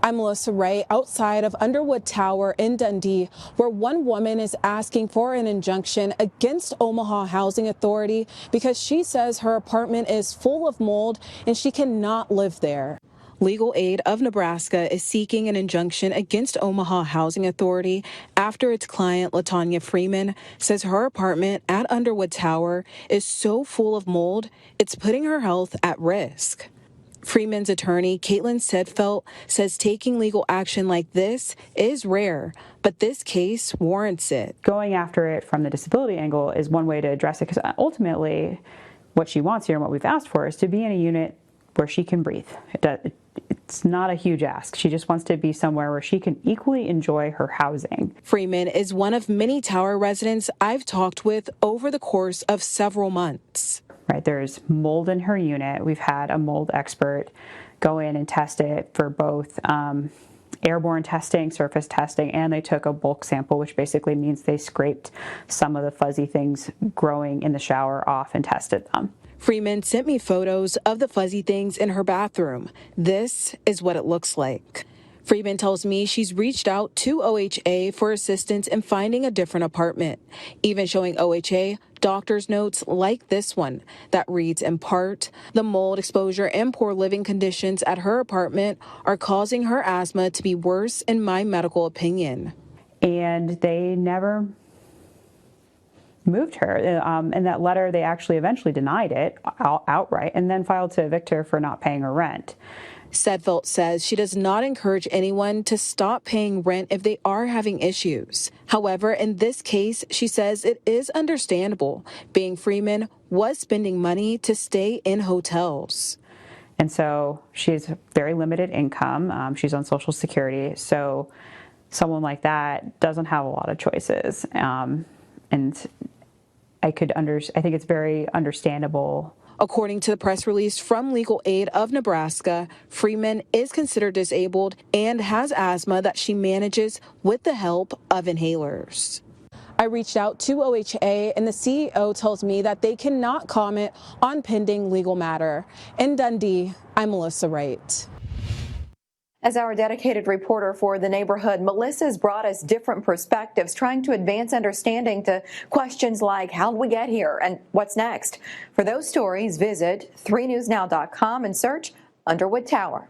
I'm Melissa Ray outside of Underwood Tower in Dundee, where one woman is asking for an injunction against Omaha Housing Authority because she says her apartment is full of mold and she cannot live there. Legal Aid of Nebraska is seeking an injunction against Omaha Housing Authority after its client, LaTanya Freeman, says her apartment at Underwood Tower is so full of mold, it's putting her health at risk. Freeman's attorney, Caitlin Sedfelt, says taking legal action like this is rare, but this case warrants it. Going after it from the disability angle is one way to address it, because ultimately what she wants here and what we've asked for is to be in a unit where she can breathe. It's not a huge ask. She just wants to be somewhere where she can equally enjoy her housing. Freeman is one of many tower residents I've talked with over the course of several months. Right, there's mold in her unit. We've had a mold expert go in and test it for both airborne testing, surface testing, and they took a bulk sample, which basically means they scraped some of the fuzzy things growing in the shower off and tested them. Freeman sent me photos of the fuzzy things in her bathroom. This is what it looks like. Freeman tells me she's reached out to OHA for assistance in finding a different apartment, even showing OHA doctor's notes like this one that reads in part, the mold exposure and poor living conditions at her apartment are causing her asthma to be worse in my medical opinion. And they never moved her. In that letter, they actually eventually denied it outright and then filed to evict her for not paying her rent. Sedfelt says she does not encourage anyone to stop paying rent if they are having issues. However, in this case, she says it is understandable, being Freeman was spending money to stay in hotels. And so she has very limited income. She's on Social Security. So someone like that doesn't have a lot of choices. And I think it's very understandable. According to the press release from Legal Aid of Nebraska, Freeman is considered disabled and has asthma that she manages with the help of inhalers. I reached out to OHA and the CEO tells me that they cannot comment on pending legal matter. In Dundee, I'm Melissa Wright. As our dedicated reporter for the neighborhood, Melissa's brought us different perspectives, trying to advance understanding to questions like how did we get here and what's next. For those stories, visit 3newsnow.com and search Underwood Tower.